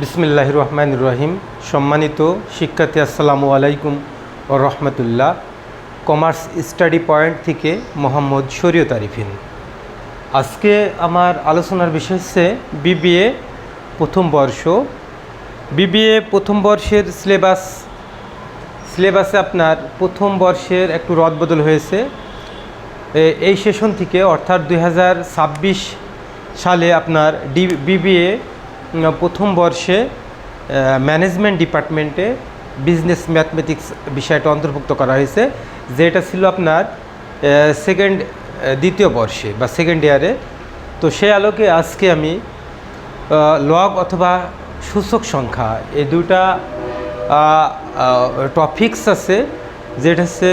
বিসমিল্লাহির রহমানির রহিম। সম্মানিত শিক্ষার্থী, আসসালামু আলাইকুম ও রহমতুল্লাহ। কমার্স স্টাডি পয়েন্ট থেকে মোহাম্মদ শরীয়ত আরিফিন। আজকে আমার আলোচনার বিষয় হচ্ছে বিবিএ প্রথম বর্ষ। বিবিএ প্রথম বর্ষের সিলেবাসে আপনার প্রথম বর্ষের একটু রদবদল হয়েছে এই সেশন থেকে, অর্থাৎ 2026 সালে আপনার বিবিএ প্রথম বর্ষে ম্যানেজমেন্ট ডিপার্টমেন্টে বিজনেস ম্যাথমেটিক্স বিষয়টা অন্তর্ভুক্ত করা হয়েছে, যেটা ছিল আপনার দ্বিতীয় বর্ষে বা সেকেন্ড ইয়ারে। তো সেই আলোকে আজকে আমি লগ অথবা সূচক সংখ্যা এই দুটা টপিকস আছে, যেটা হচ্ছে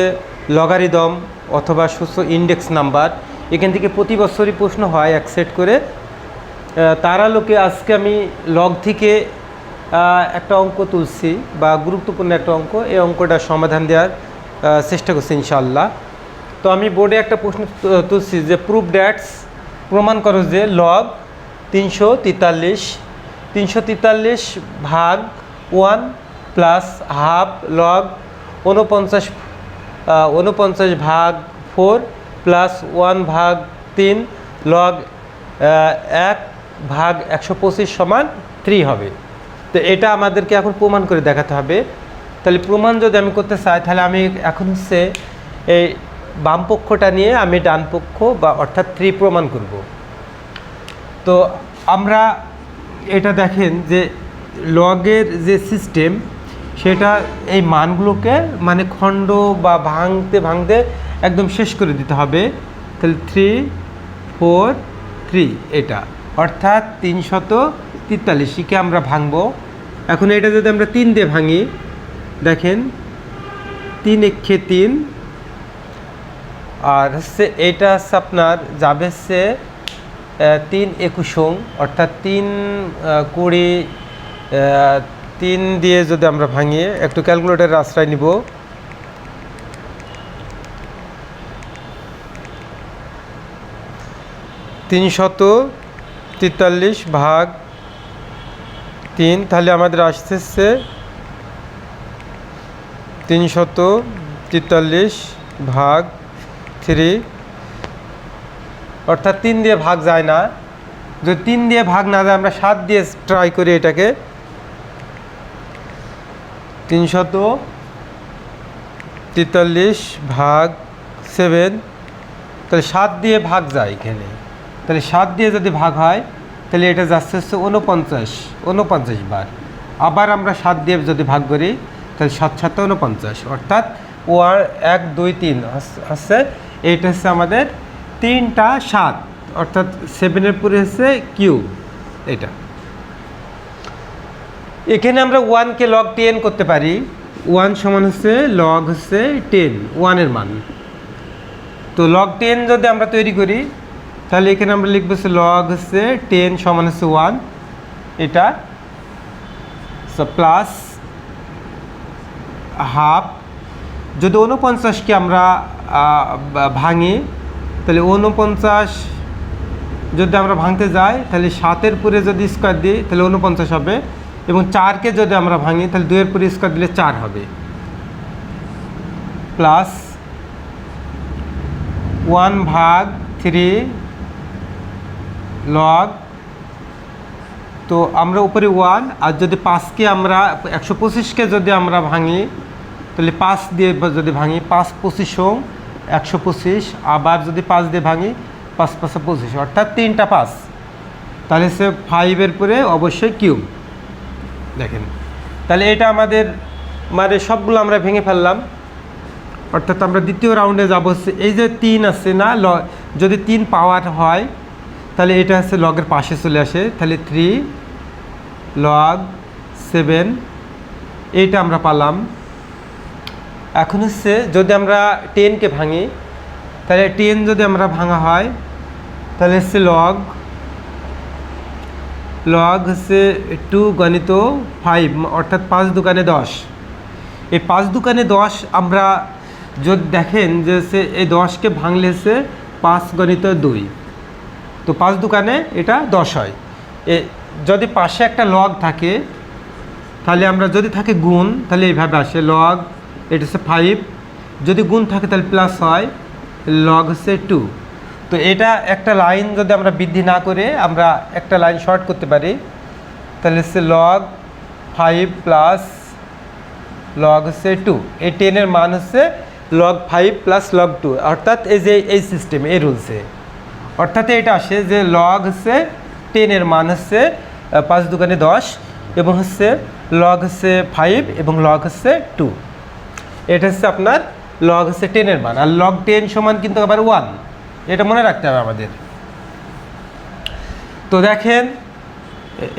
লগারিদম অথবা সূচক ইন্ডেক্স নাম্বার। এখান থেকে প্রতি বছরই প্রশ্ন হয় এক সেট করে। তার আলোকে আজকে আমি লগ থেকে একটা অঙ্ক তুলছি বা গুরুত্বপূর্ণ একটা অঙ্ক, এই অঙ্কটা সমাধান দেওয়ার চেষ্টা করছি ইনশাআল্লাহ। তো আমি বোর্ডে একটা প্রশ্ন তুলছি যে প্রুফ দ্যাটস, প্রমাণ করো যে লগ 343 ভাগ 1 প্লাস হাফ লগ 49 ভাগ 4 প্লাস 1 ভাগ 3 লগ 1 ভাগ 125 সমান 3 হবে। তো এটা আমাদেরকে এখন প্রমাণ করে দেখাতে হবে। তাহলে প্রমাণ যদি আমি করতে চাই, তাহলে আমি এখন হচ্ছে এই বাম পক্ষটা নিয়ে আমি ডান পক্ষ বা অর্থাৎ 3 প্রমাণ করব। তো আমরা এটা দেখেন যে লগের যে সিস্টেম, সেটা এই মানগুলোকে মানে খণ্ড বা ভাঙতে একদম শেষ করে দিতে হবে। তাহলে 3 4 3 এটা অর্থাৎ 343কে আমরা ভাঙবো। এখন এটা যদি আমরা 3 দিয়ে ভাঙি, দেখেন 3 একে 3, আর হচ্ছে এটা হচ্ছে আপনার যাবে হচ্ছে 3 21 অর্থাৎ 3 20। 3 দিয়ে যদি আমরা ভাঙি, একটু ক্যালকুলেটরের আশ্রয় নিব। 343 ভাগ 3, তাহলে আমাদের আসতেছে 343 ভাগ 3, অর্থাৎ 3 দিয়ে ভাগ যায় না। যদি 3 দিয়ে ভাগ না যায়, আমরা 7 দিয়ে ট্রাই করি এটাকে। 343 ভাগ 7, তাহলে 7 দিয়ে ভাগ যায় এখানে। তাহলে 7 দিয়ে যদি ভাগ হয়, তাহলে এটা যাচ্ছে হচ্ছে 49 বার। আবার আমরা 7 দিয়ে যদি ভাগ করি, তাহলে 7 7 49, অর্থাৎ 1 2 3 হচ্ছে এইটা হচ্ছে আমাদের 3টা 7, অর্থাৎ 7-এর পরে হচ্ছে কিউব। এটা এখানে আমরা 1কে লগ 10 করতে পারি। 1 সমান হচ্ছে লগ হচ্ছে 10, 1-এর মান। তো লগ 10 যদি আমরা তৈরি করি, তাহলে এখানে আমরা লিখবো হচ্ছে লগ হচ্ছে 10 সমান হচ্ছে 1, এটা প্লাস হাফ। যদি 49কে আমরা ভাঙি, তাহলে 49 যদি আমরা ভাঙতে যাই, তাহলে 7-এর পরে যদি স্কোয়ার দিই, তাহলে 49 হবে। এবং 4কে যদি আমরা ভাঙি, তাহলে 2-এর পরে স্কোয়ার দিলে 4 হবে। প্লাস 1 ভাগ 3 লগ, তো আমরা উপরে 1, আর যদি 5কে আমরা 125কে যদি আমরা ভাঙি, তাহলে 5 দিয়ে যদি ভাঙি, 5 25 125, আবার যদি 5 দিয়ে ভাঙি, 5 5 25, অর্থাৎ 3টা 5। তাহলে সে 5-এর পরে অবশ্যই কিউব। দেখেন, তাহলে এটা আমাদের মানে সবগুলো আমরা ভেঙে ফেললাম। অর্থাৎ আমরা দ্বিতীয় রাউন্ডে যাব। এই যে 3 আছে না, যদি 3 পাওয়ার হয়, তাহলে এটা হচ্ছে লগের পাশে চলে আসে। তাহলে 3 লগ 7, এইটা আমরা পালাম। এখন হচ্ছে যদি আমরা 10কে ভাঙি, তাহলে 10 যদি আমরা ভাঙা হয়, তাহলে হচ্ছে লগ হচ্ছে 2 গণিত 5, অর্থাৎ 5 দুগুণে 10। এই 5 দুগুণে 10 আমরা যদি দেখেন যে এই 10কে ভাঙলে হচ্ছে 5 গণিত 2, তো 5 দুগুণে এটা 10 হয়। যদি পাশে একটা লগ থাকে তাহলে আমরা যদি থাকে গুণ তাহলে এইভাবে আসে লগ, এটা হচ্ছে 5, যদি গুণ থাকে তাহলে প্লাস হয়, লগ হচ্ছে 2। তো এটা একটা লাইন যদি আমরা বৃদ্ধি না করে আমরা একটা লাইন শর্ট করতে পারি, তাহলে হচ্ছে লগ 5 প্লাস লগ হচ্ছে 2, এই 10-এর মান হচ্ছে লগ 5 প্লাস লগ 2, অর্থাৎ এই যে এই সিস্টেম এই রুলসে, অর্থাৎ এটা আসে যে লগ হচ্ছে 10-এর মান হচ্ছে 5 দুগুণে 10 এবং হচ্ছে লগ হচ্ছে 5 এবং লগ হচ্ছে 2, এটা হচ্ছে আপনার লগ হচ্ছে 10-এর মান। আর লগ 10 সমান কিন্তু আবার 1, এটা মনে রাখতে হবে আমাদের। তো দেখেন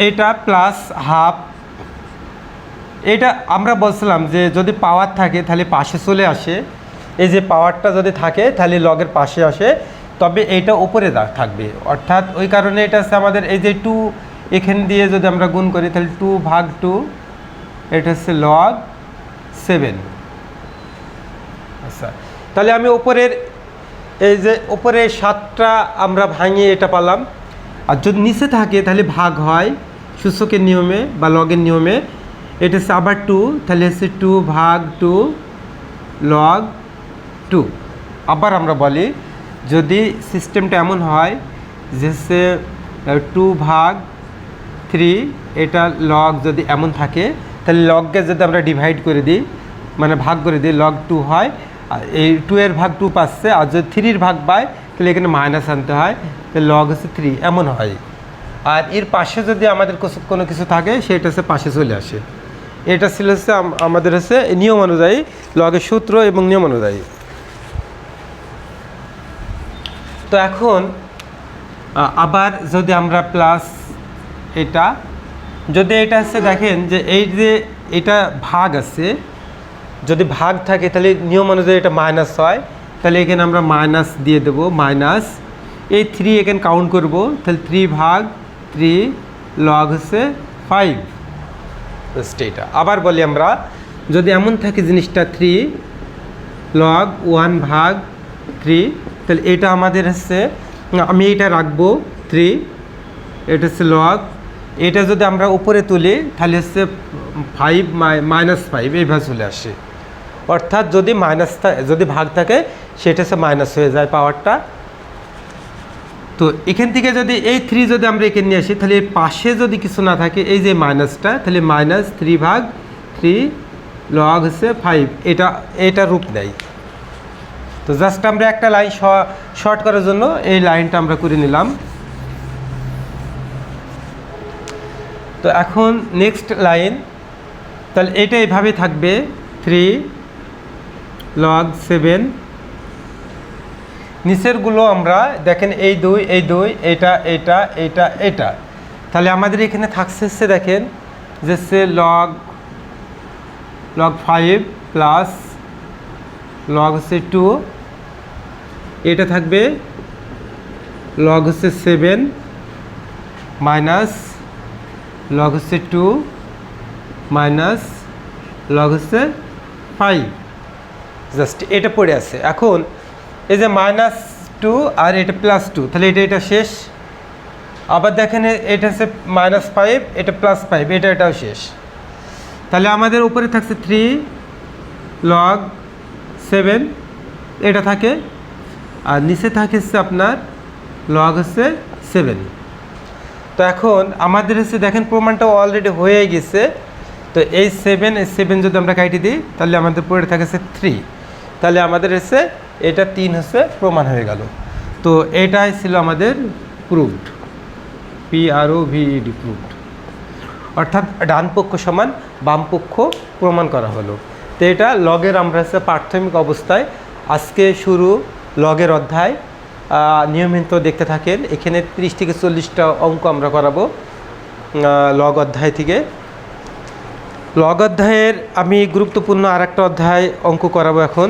এটা প্লাস হাফ, এটা আমরা বলছিলাম যে যদি পাওয়ার থাকে তাহলে পাশে চলে আসে, এই যে পাওয়ারটা যদি থাকে তাহলে লগের পাশে আসে, তবে এইটা উপরে থাকবে, অর্থাৎ ওই কারণে এটা হচ্ছে আমাদের এই যে 2 এখান দিয়ে যদি আমরা গুণ করি তাহলে 2/2, এটা হচ্ছে লগ 7। আচ্ছা, তাহলে আমি উপরের এই যে উপরে 7টা আমরা ভাঙিয়ে এটা পালাম। আর যদি নিচে থাকে তাহলে ভাগ হয় সূচকের নিয়মে বা লগের নিয়মে, এটা হচ্ছে আবার 2, তাহলে হচ্ছে 2/2 লগ 2। আবার আমরা বলি যদি সিস্টেমটা এমন হয় যে হচ্ছে 2/3, এটা লগ যদি এমন থাকে তাহলে লগকে যদি আমরা ডিভাইড করে দিই মানে ভাগ করে দিই, লগ 2 হয়। আর এই 2-এর ভাগ 2 পাচ্ছে, আর যদি 3-র ভাগ পায় তাহলে এখানে মাইনাস আনতে হয়, তাহলে লগ হচ্ছে 3 এমন হয়। আর এর পাশে যদি আমাদের কোনো কিছু থাকে সেটা হচ্ছে পাশে চলে আসে। এটা ছিল হচ্ছে আমাদের হচ্ছে নিয়ম অনুযায়ী লগের সূত্র এবং নিয়ম অনুযায়ী। তো এখন আবার যদি আমরা প্লাস এটা যদি এটা হচ্ছে দেখেন যে এই যে এটা ভাগ আছে, যদি ভাগ থাকে তাহলে নিয়ম অনুযায়ী এটা মাইনাস হয়, তাহলে এখানে আমরা মাইনাস দিয়ে দেবো, মাইনাস এই 3 এখানে কাউন্ট করব, তাহলে 3/3 লগ হচ্ছে 5। এটা আবার বলি আমরা যদি এমন থাকে জিনিসটা 3 লগ 1/3, তাহলে এটা আমাদের হচ্ছে আমি এটা রাখবো 3, এটা হচ্ছে লগ, এটা যদি আমরা উপরে তুলি তাহলে হচ্ছে 5 -5 এইভাবে চলে আসে, অর্থাৎ যদি যদি ভাগ থাকে সেটা হচ্ছে মাইনাস হয়ে যায় পাওয়ারটা। তো এখান থেকে যদি এই 3 যদি আমরা এখানে নিয়ে আসি তাহলে পাশে যদি কিছু না থাকে এই যে মাইনাসটা, তাহলে -3/3 লগ হচ্ছে 5, এটা রূপ নেয়। তো জাস্ট আমরা একটা লাইন শর্ট করার জন্য এই লাইনটা আমরা করে নিলাম। তো এখন নেক্সট লাইন, তাহলে এটা এইভাবে থাকবে 3 লগ 7, নিচেরগুলো আমরা দেখেন এই 2 এটা এটা এটা এটা, তাহলে আমাদের এখানে থাকছে দেখেন যে সে লগ 5 প্লাস লগ হচ্ছে 2, এটা থাকবে লগ হচ্ছে 7 মাইনাস লগ হচ্ছে 2 মাইনাস লগ হচ্ছে 5, জাস্ট এটা পড়ে আছে। এখন এই যে -2 আর এটা +2, তাহলে এটা শেষ। আবার দেখেন এটা হচ্ছে -5, এটা +5, এটাও শেষ। তাহলে আমাদের উপরে থাকছে 3 লগ 7, এটা থাকে, আর নিচে থাকে হচ্ছে আপনার লগ হচ্ছে 7। তো এখন আমাদের হচ্ছে দেখেন প্রমাণটা অলরেডি হয়ে গেছে। তো এই 7 যদি আমরা কাটি দিই তাহলে আমাদের পড়ে থাকে 3, তাহলে আমাদের হচ্ছে এটা 3 হচ্ছে প্রমাণ হয়ে গেল। তো এটাই ছিল আমাদের প্রুভড, PROVED প্রুভড, অর্থাৎ ডান পক্ষ সমান বাম পক্ষ প্রমাণ করা হলো। তো এটা লগের আমরা হচ্ছে প্রাথমিক অবস্থায় আজকে শুরু লগের অধ্যায়, নিয়মিত দেখতে থাকেন। এখানে 30 থেকে 40টা অঙ্ক আমরা করাবো লগ অধ্যায় থেকে। লগ অধ্যায়ের আমি গুরুত্বপূর্ণ আরেকটা অধ্যায় অঙ্ক করাবো এখন,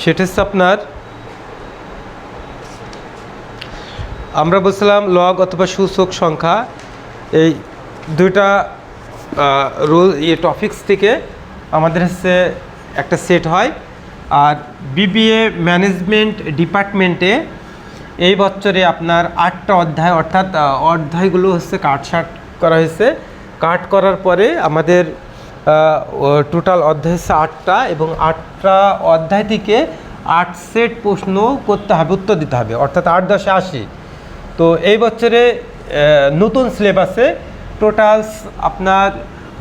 সেটা হচ্ছে আপনার আমরা বলছিলাম লগ অথবা সূচক সংখ্যা, এই দুইটা রুল টপিক্স থেকে আমাদের হচ্ছে একটা সেট হয়। আর BBA ম্যানেজমেন্ট ডিপার্টমেন্টে এই বছরে আপনার 8টা অধ্যায়, অর্থাৎ অধ্যায়গুলো হচ্ছে কাটছাট করা হয়েছে। কাট করার পরে আমাদের টোটাল অধ্যায় হচ্ছে 8টা, এবং 8টা অধ্যায় থেকে 8 সেট প্রশ্ন করতে হবে, উত্তর দিতে হবে, অর্থাৎ 8 × 10 = 80। তো এই বছরে নতুন সিলেবাসে টোটাল আপনার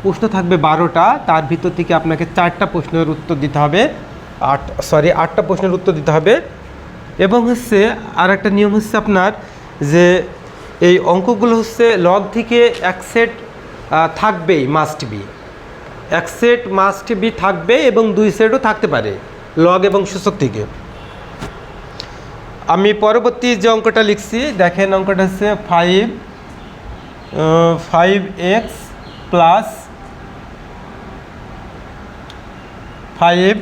প্রশ্ন থাকবে 12টা, তার ভিতর থেকে আপনাকে 4টা প্রশ্নের উত্তর দিতে হবে, 8টা প্রশ্নের উত্তর দিতে হবে। এবং হচ্ছে আর একটা নিয়ম হচ্ছে আপনার যে এই অঙ্কগুলো হচ্ছে লগ থেকে 1 সেট থাকবেই, must be 1 set must be থাকবে, এবং 2 সেটও থাকতে পারে লগ এবং সূচক থেকে। আমি পরবর্তী যে অঙ্কটা লিখছি দেখেন, অঙ্কটা হচ্ছে 5x প্লাস 5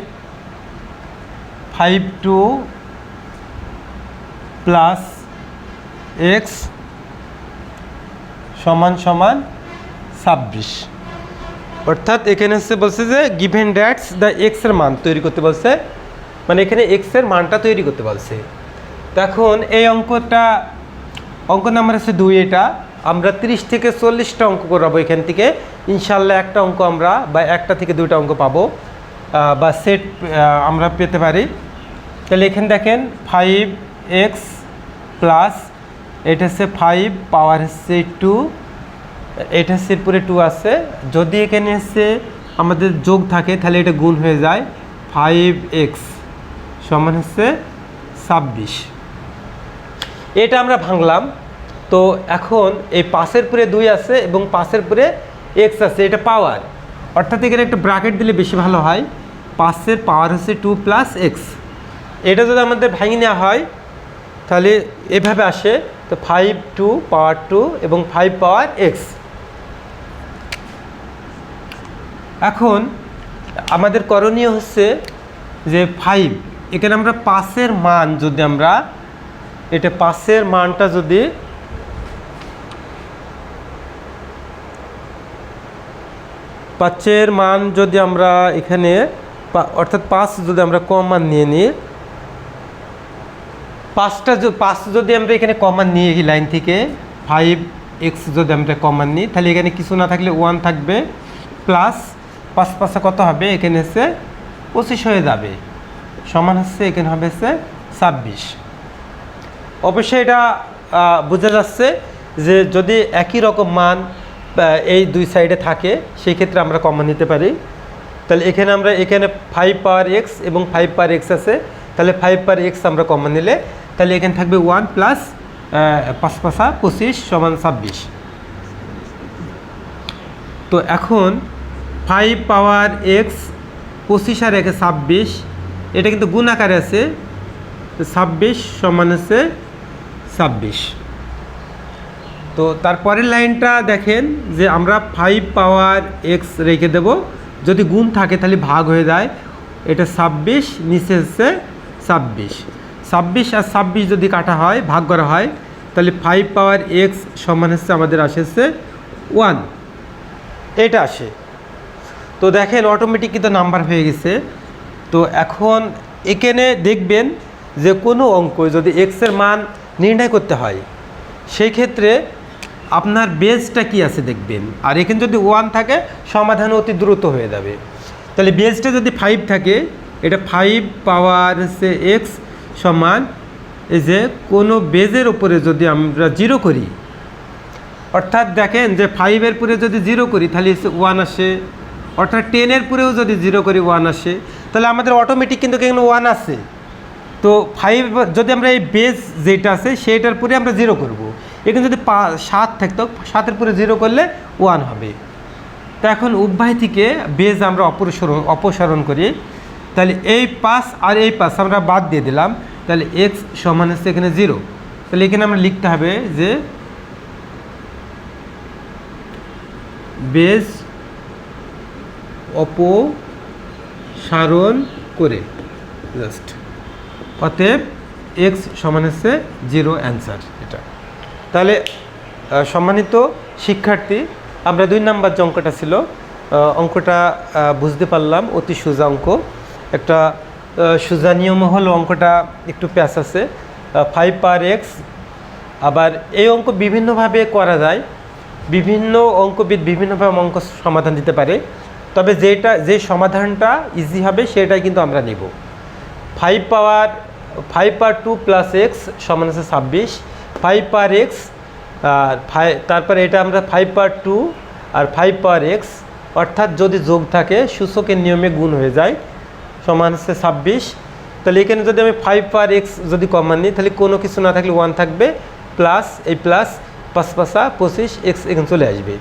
প্লাস x সমান 26। অর্থাৎ এখানে হচ্ছে বলছে যে গিভেন দ্যাটস দ্য এক্স এর মান তৈরি করতে বলছে, মানে এখানে এক্স এর মানটা তৈরি করতে বলছে। তখন এই অঙ্ক নাম্বার হচ্ছে 2। এটা আমরা 30 থেকে 40টা অঙ্ক করাবো এখান থেকে, ইনশাল্লাহ একটা অঙ্ক আমরা বা 1টা থেকে 2টা অঙ্ক পাবো বা সেট আমরা পেতে পারি। তাহলে এখানে দেখেন 5x প্লাস এটা হচ্ছে 5 পাওয়ার হচ্ছে 2, এটা হচ্ছে পুরো 2 আছে। যদি এখানে হচ্ছে আমাদের যোগ থাকে তাহলে এটা গুণ হয়ে যায়, 5x সমান হচ্ছে 26। এটা আমরা ভাঙলাম। তো এখন এই 5-এর পরে 2 আছে এবং 5-এর পরে x আছে, এটা পাওয়ার, অর্থাৎ এখানে একটা ব্র্যাকেট দিলে বেশি ভালো হয়। 5-এর পাওয়ার হচ্ছে 2 + x। এটা যদি আমাদের ভাঙি নেওয়া হয় তাহলে এভাবে আসে, তো 5 2 পাওয়ার 2 এবং 5 পাওয়ার x। এখন আমাদের করণীয় হচ্ছে যে 5 এখানে আমরা 5-এর মান যদি আমরা এটা 5-এর মানটা যদি আমরা এখানে অর্থাৎ 5 যদি আমরা কমন নিয়ে নিই, 5 যদি আমরা এখানে কমন নিয়ে এই লাইন থেকে 5x যদি আমরা কমন নিই তাহলে এখানে কিছু না থাকলে 1 থাকবে, প্লাস 5 5 কত হবে, এখানে হচ্ছে 25 হয়ে যাবে, সমান হচ্ছে এখানে হবে হচ্ছে 26। অবশ্যই এটা বোঝা যাচ্ছে যে যদি একই রকম মান এই 2 সাইডে থাকে সেই ক্ষেত্রে আমরা কমন নিতে পারি। তাহলে এখানে 5 পাওয়ার x এবং 5 পাওয়ার x আছে, তাহলে 5 পাওয়ার x আমরা কমন নিলে তাহলে এখানে থাকবে 1 প্লাস 5 5 25 সমান 26। তো এখন 5 পাওয়ার x 25 আর 1 26, এটা কিন্তু গুণ আকারে আছে, 26 সমান হচ্ছে 26। তো তারপরের লাইনটা দেখেন যে আমরা 5 পাওয়ার x রেখে দেব, যদি গুণ থাকে তাহলে ভাগ হয়ে যায়, এটা 26 নিচে হচ্ছে 26। 26 আর 26 যদি কাটা হয়, ভাগ করা হয়, তাহলে 5 পাওয়ার x সমান হচ্ছে আমাদের আসে 1, এটা আসে। তো দেখেন অটোমেটিক কিন্তু নাম্বার হয়ে গেছে। তো এখন এখানে দেখবেন যে কোনো অঙ্ক যদি x এর মান নির্ণয় করতে হয় সেই ক্ষেত্রে আপনার বেসটা কি আছে দেখবেন, আর এখানে যদি 1 থাকে সমাধান অতি দ্রুত হয়ে যাবে। তাহলে বেসটা যদি 5 থাকে, এটা 5 পাওয়ার হচ্ছে x সমান এই যে কোনো বেজের উপরে যদি আমরা 0 করি, অর্থাৎ দেখেন যে 5-এর পরে যদি 0 করি তাহলে 1 আসে, অর্থাৎ 10-এর পরেও যদি 0 করি 1 আসে, তাহলে আমাদের অটোমেটিক কিন্তু এখানে 1 আসে। তো 5 যদি আমরা এই বেস যেটা আছে সেইটার পরে আমরা 0 করব, এখানে যদি 7 থাকতো 7-এর পরে 0 করলে 1 হবে। তো এখন উভয় থেকে বেস আমরা অপসারণ করি, তাহলে এই 5 আর এই 5 আমরা বাদ দিয়ে দিলাম, তাহলে x সমান হচ্ছে এখানে 0। তাহলে এখানে আমরা লিখতে হবে যে বেস অপসারণ করে, জাস্ট অতএব x সমান হচ্ছে 0 অ্যান্সার এটা। তাহলে সম্মানিত শিক্ষার্থী, আমরা 2 নাম্বার যে অঙ্কটা ছিল অঙ্কটা বুঝতে পারলাম, অতি সোজা অঙ্ক, একটা সোজা নিয়ম হলো অঙ্কটা একটু প্যাচ আছে। 5 পাওয়ার এক্স। আবার এই অঙ্ক বিভিন্নভাবে করা যায়, বিভিন্ন অঙ্কবিদ বিভিন্নভাবে অঙ্ক সমাধান দিতে পারে, তবে যে সমাধানটা ইজি হবে সেটাই কিন্তু আমরা নিব। 5 পাওয়ার 2 প্লাস এক্স সমান আছে 26, 5 পাওয়ার এক্স আর তারপরে এটা আমরা 5 পাওয়ার 2 আর 5 পাওয়ার এক্স, অর্থাৎ যদি যোগ থাকে সূচকের নিয়মে গুণ হয়ে যায়, সমান আছে 26। তাহলে এখানে যদি আমি 5 পাওয়ার এক্স যদি কমন নিই, তাহলে কোনো কিছু না থাকলে 1 থাকবে, প্লাস এই প্লাস 5 5 25 এক্স এখানে চলে আসবে।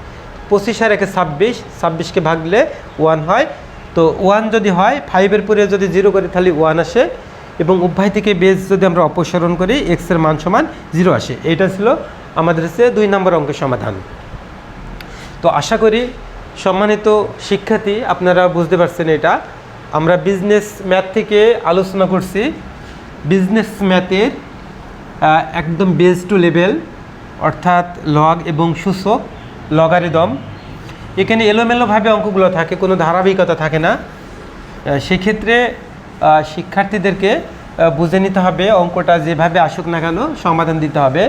25 আর 1 26, 26কে ভাগ দিলে 1 হয়। তো 1 যদি হয়, 5-এর পরে যদি 0 করি তাহলে 1 আসে, এবং উভয় থেকে বেস যদি আমরা অপসারণ করি এক্সের মান সমান 0 আসে। এটা ছিল আমাদের হচ্ছে 2 নম্বর অঙ্কের সমাধান। তো আশা করি সম্মানিত শিক্ষার্থী আপনারা বুঝতে পারছেন। এটা আমরা বিজনেস ম্যাথ থেকে আলোচনা করছি, বিজনেস ম্যাথের একদম বেস টু লেভেল, অর্থাৎ লগ এবং সূচক, লগারিদম। এখানে এলোমেলোভাবে অঙ্কগুলো থাকে, কোনো ধারাবাহিকতা থাকে না। সেক্ষেত্রে শিক্ষার্থীদেরকে বুঝে নিতে হবে, অঙ্কটা যেভাবে আসুক না কেন সমাধান দিতে হবে।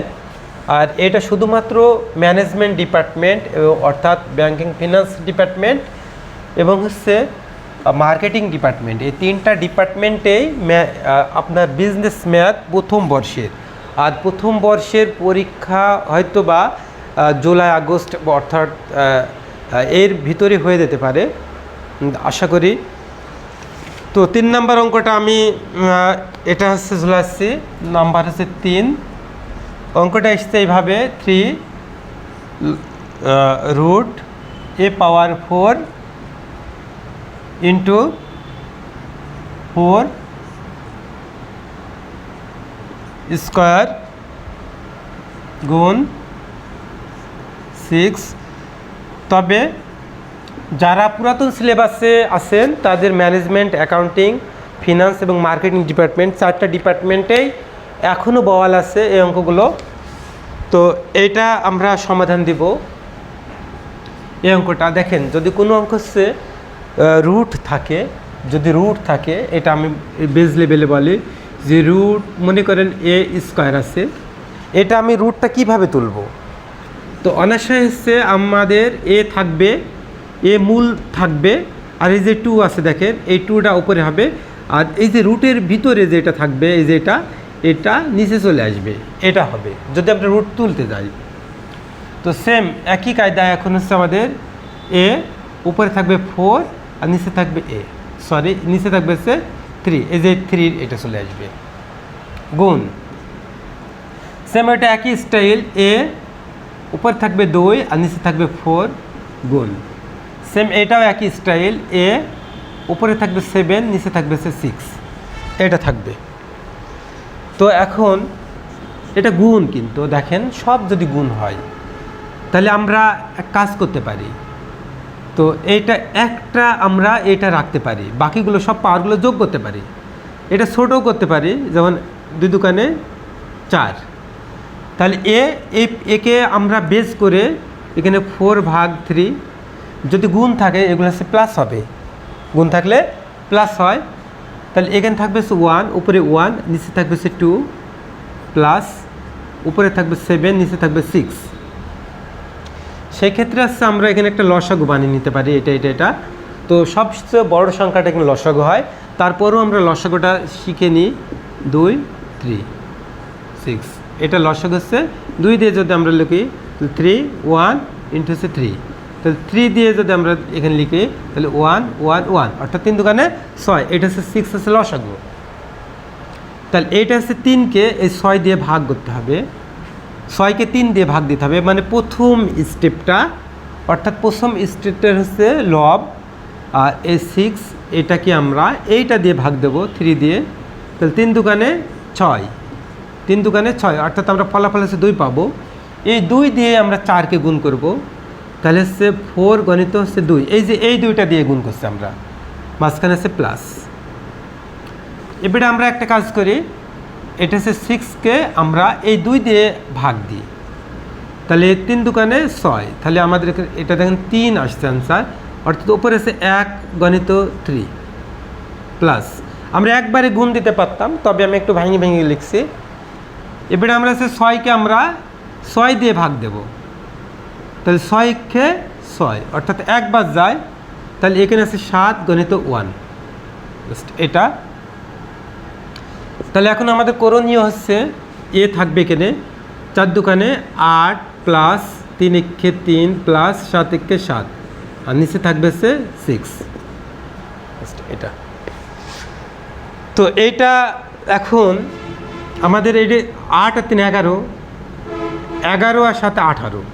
আর এটা শুধুমাত্র ম্যানেজমেন্ট ডিপার্টমেন্ট, অর্থাৎ ব্যাংকিং ফিনান্স ডিপার্টমেন্ট এবং হচ্ছে মার্কেটিং ডিপার্টমেন্ট, এই 3টা ডিপার্টমেন্টেই আপনার বিজনেস ম্যাথ প্রথম বর্ষের। আর প্রথম বর্ষের পরীক্ষা হয়তো বা জুলাই আগস্ট অর্থাৎ এর ভিতরে হয়ে যেতে পারে আশা করি। তো 3 নম্বর অঙ্কটা আমি এটা হচ্ছে চলে আসছি, নাম্বার হচ্ছে 3। অঙ্কটা এসছে এইভাবে, 3 root a power 4 into 4 square গুণ 6। তবে যারা পুরাতন সিলেবাসে আছেন তাদের ম্যানেজমেন্ট, অ্যাকাউন্টিং, ফিনান্স এবং মার্কেটিং ডিপার্টমেন্ট, 4টা ডিপার্টমেন্টেই এখনও বহাল আছে এই অঙ্কগুলো। তো এইটা আমরা সমাধান দিব। এই অঙ্কটা দেখেন, যদি কোনো অঙ্ক হচ্ছে রুট থাকে, যদি রুট থাকে, এটা আমি বেস লেভেলে বলি যে রুট, মনে করেন এ স্কোয়ার আছে, এটা আমি রুটটা কিভাবে তুলব? তো অনায়াসে হচ্ছে আমাদের এ থাকবে, এ মূল থাকবে, আর এই যে 2 আছে দেখেন, এই 2টা উপরে হবে, আর এই যে রুটের ভিতরে যেটা থাকবে, এই যে এটা নিচে চলে আসবে, এটা হবে যদি আমরা রুট তুলতে যাই। তো সেম একই কায়দায় এখন হচ্ছে আমাদের এ উপরে থাকবে 4 আর নিচে থাকবে নিচে থাকবে হচ্ছে 3, এই যে 3 এটা চলে আসবে, গুণ। সেম এটা একই স্টাইল, এ উপরে থাকবে 2 আর নিচে থাকবে 4, গুণ। সেম এটাও একই স্টাইল, এ উপরে থাকবে 7 নিচে থাকবে 6, এটা থাকবে। তো এখন এটা গুণ, কিন্তু দেখেন সব যদি গুণ হয় তাহলে আমরা এক কাজ করতে পারি। তো এইটা একটা আমরা এটা রাখতে পারি, বাকিগুলো সব পাওয়ারগুলো যোগ করতে পারি। এটা ছোটও করতে পারি, যেমন 2 দুকানে 4। তাহলে একে আমরা বেস করে এখানে 4/3, যদি গুণ থাকে এগুলো হচ্ছে প্লাস হবে, গুণ থাকলে প্লাস হয়। তাহলে এখানে থাকবে 1, উপরে 1 নিচে থাকবে 2, প্লাস উপরে থাকবে 7 নিচে থাকবে 6। সেই ক্ষেত্রে হচ্ছে আমরা এখানে একটা লসাগু বানিয়ে নিতে পারি, এটা। তো সবচেয়ে বড় সংখ্যাটা এখানে লসাগু হয়, তারপরেও আমরা লসাগুটা শিখে নিই। 2 3 6, এটা লসাগু হচ্ছে 2 দিয়ে যদি আমরা লিখি 3 1 ইন্টু হচ্ছে 3, তাহলে 3 দিয়ে যদি আমরা এখানে লিখি তাহলে 1 1 1, অর্থাৎ 3 দুগুণে 6, এটা হচ্ছে 6 হচ্ছে লসাগু। তাহলে এইটা হচ্ছে 3কে এই 6 দিয়ে ভাগ করতে হবে, 6কে 3 দিয়ে ভাগ দিতে হবে, মানে প্রথম স্টেপটা, অর্থাৎ প্রথম স্টেপটা হচ্ছে লব। আর এই 6 এটাকে আমরা এইটা দিয়ে ভাগ দেবো 3 দিয়ে, তাহলে 3 দুগুণে 6, 3 দুগুণে 6, অর্থাৎ আমরা ফলাফল হচ্ছে 2 পাবো। এই 2 দিয়ে আমরা 4কে গুণ করব, তাহলে হচ্ছে 4 গণিত হচ্ছে 2, এই যে এই 2টা দিয়ে গুণ করছি আমরা, মাঝখানে হচ্ছে প্লাস। এবারে আমরা একটা কাজ করি, এটা হচ্ছে 6কে আমরা এই 2 দিয়ে ভাগ দিই, তাহলে 3 দুগুণে 6, তাহলে আমাদের এটা দেখেন 3 আসছে আনসার, অর্থাৎ উপরে আছে 1 গণিত 3 প্লাস। আমরা একবারে গুণ দিতে পারতাম, তবে আমি একটু ভেঙে লিখছি। এবারে আমরা হচ্ছে 6কে আমরা 6 দিয়ে ভাগ দেব, তাহলে 6 6 অর্থাৎ একবার যায়, তাহলে এখানে আছে 7 গণিত 1, এটা। তাহলে এখন আমাদের করণীয় হচ্ছে এ থাকবে এখানে 4 দোকানে 8 প্লাস 3 একে 3 প্লাস 7 একে 7, আর নিচে থাকবে হচ্ছে 6, এটা। তো এইটা এখন আমাদের এই যে 8 আর 3 11, 11 আর 7 18,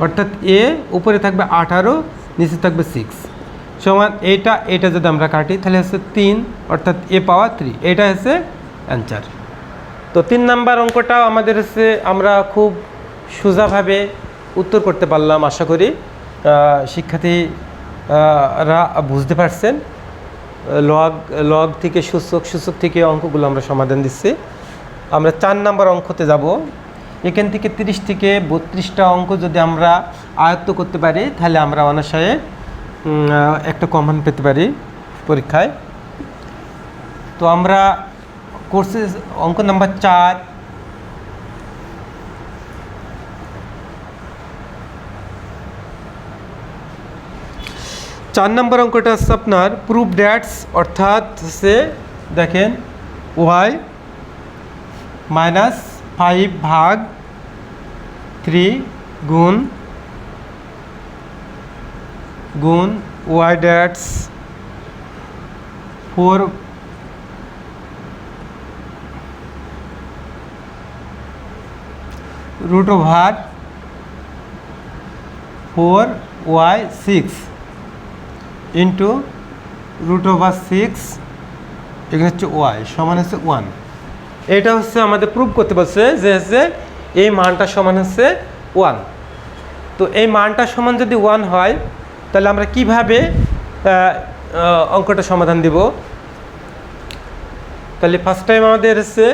অর্থাৎ এ উপরে থাকবে 18, নিচে থাকবে 6 সমান এটা যদি আমরা কাটি তাহলে হচ্ছে 3, অর্থাৎ এ পাওয়ার 3, এটা হচ্ছে অ্যান্সার। তো 3 নাম্বার অঙ্কটাও আমাদের হচ্ছে আমরা খুব সোজাভাবে উত্তর করতে পারলাম, আশা করি শিক্ষার্থীরা বুঝতে পারছেন। লগ থেকে সূচক থেকে অঙ্কগুলো আমরা সমাধান দিচ্ছি। আমরা 4 নাম্বার অঙ্কতে যাব। এখান থেকে 30 থেকে 32টা অঙ্ক যদি আমরা আয়ত্ত করতে পারি তাহলে আমরা অনায়াসে একটা কমন পেতে পারি পরীক্ষায়। তো আমরা করছি অঙ্ক নাম্বার 4। চার নম্বর অঙ্কটা হচ্ছে আপনার প্রুফ দ্যাটস, অর্থাৎ হচ্ছে দেখেন y -5 ভাগ 3 গুণ y দ্যাটস 4 √4y6 ইন্টু √6 এখানে হচ্ছে y সমান হচ্ছে 1। এটা হচ্ছে আমাদের প্রুভ করতে বলছে যে হচ্ছে এই মানটা সমান হচ্ছে 1। তো এই মানটা সমান যদি 1 হয় তাহলে আমরা কিভাবে অঙ্কটা সমাধান দিব? তাহলে ফার্স্ট টাইম আমাদের হচ্ছে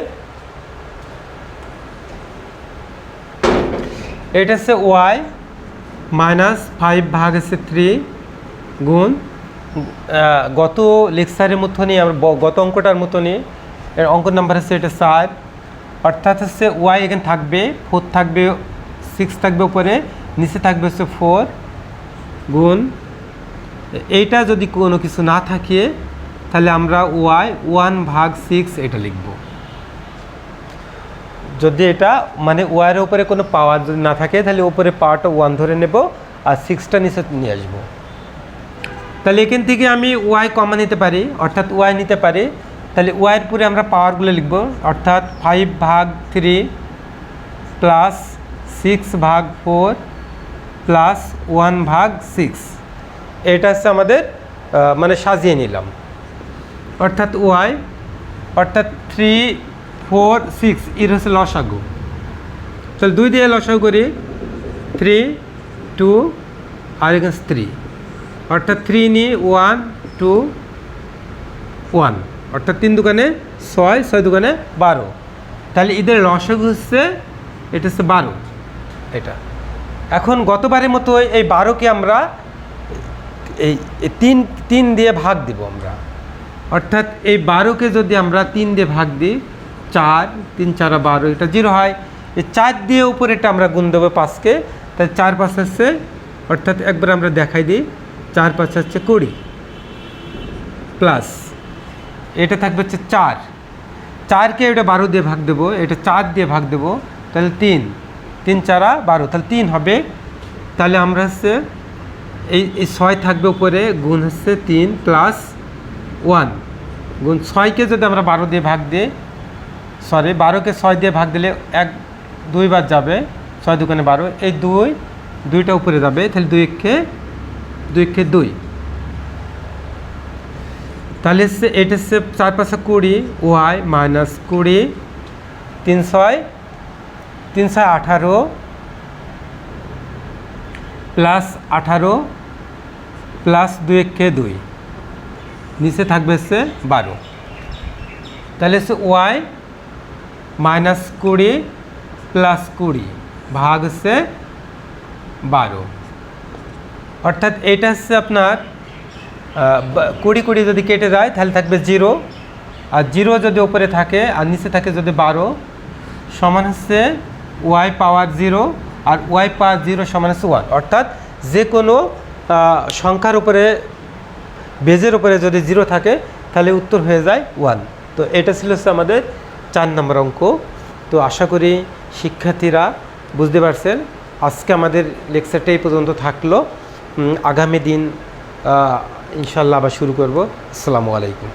এটা হচ্ছে y -5 ভাগ হচ্ছে 3 গুণ গত লেকচারের মতনই আমরা গত অঙ্কটার মতনই এর অঙ্ক নাম্বার হচ্ছে এটা 4, অর্থাৎ হচ্ছে y এখানে থাকবে 4 থাকবে 6 থাকবে উপরে, নিচে থাকবে হচ্ছে 4 গুণ এইটা যদি কোনো কিছু না থাকে তাহলে আমরা y 1/6 এটা লিখব। যদি এটা মানে ওয়ার উপরে কোনো পাওয়ার যদি না থাকে তাহলে উপরে পাওয়ারটা 1 ধরে নেব আর 6টা নিচে নিয়ে আসবো। তাহলে এখান থেকে আমি y কমন নিতে পারি, অর্থাৎ y নিতে পারি। তাহলে y এর পরে আমরা পাওয়ারগুলো লিখব, অর্থাৎ 5/3 প্লাস 6/4 প্লাস 1/6, এটা হচ্ছে আমাদের মানে সাজিয়ে নিলাম। অর্থাৎ y অর্থাৎ 3 4 6 এর হচ্ছে লসাগু। তাহলে 2 দিয়ে লসাগু করি 3 2 আর এখানে 3, অর্থাৎ 3 নিয়ে 1 2 1, অর্থাৎ 3 দোকানে 6 6 দোকানে 12। তাহলে এদের লসাগু হচ্ছে এটা হচ্ছে 12 এটা। এখন গতবারের মতো এই 12কে আমরা এই 3 দিয়ে ভাগ দিব আমরা, অর্থাৎ এই 12কে যদি আমরা 3 দিয়ে ভাগ দিই 4 3 4 12, এটা 0 হয়। এই 4 দিয়ে উপরে এটা আমরা গুণ দেবো 5কে, তাই 4 5 হচ্ছে, অর্থাৎ একবার আমরা দেখাই দিই 4 5 হচ্ছে 20 প্লাস এটা থাকবে হচ্ছে 4, 4কে এটা 12 দিয়ে ভাগ দেবো, এটা 4 দিয়ে ভাগ দেবো, তাহলে 3 3 4 12, তাহলে 3 হবে। তাহলে আমরা হচ্ছে এই 6 থাকবে উপরে গুণ হচ্ছে 3 প্লাস 1 গুণ 6কে যদি আমরা 12 দিয়ে ভাগ দিই, সরি 12কে 6 দিয়ে ভাগ দিলে 1 2 বার যাবে, 6 দোকানে 12, এই 2টা উপরে যাবে, তাহলে 2 একে 2, তাহলে হচ্ছে এটা হচ্ছে 4 5 20 y -20 3 6 18 প্লাস 18 প্লাস 2 একে 2, নিচে থাকবে হচ্ছে 12। তাহলে হচ্ছে y -20 প্লাস 20 ভাগ হচ্ছে 12, অর্থাৎ এটা হচ্ছে আপনার 20 যদি কেটে যায় তাহলে থাকবে 0, আর 0 যদি উপরে থাকে আর নিচে থাকে যদি 12, সমান হচ্ছে ওয়াই পাওয়ার 0 আর ওয়াই পাওয়ার 0 সমান হচ্ছে 1, অর্থাৎ যে কোনো সংখ্যার উপরে বেজের উপরে যদি 0 থাকে তাহলে উত্তর হয়ে যায় 1। তো এটা ছিল হচ্ছে আমাদের 4 নম্বর অঙ্ক। তো আশা করি শিক্ষার্থীরা বুঝতে পারছেন। আজকে আমাদের লেকচারটা এই পর্যন্ত থাকলো। আগামী দিন ইনশাল্লাহ আবার শুরু করব। আসসালামু আলাইকুম।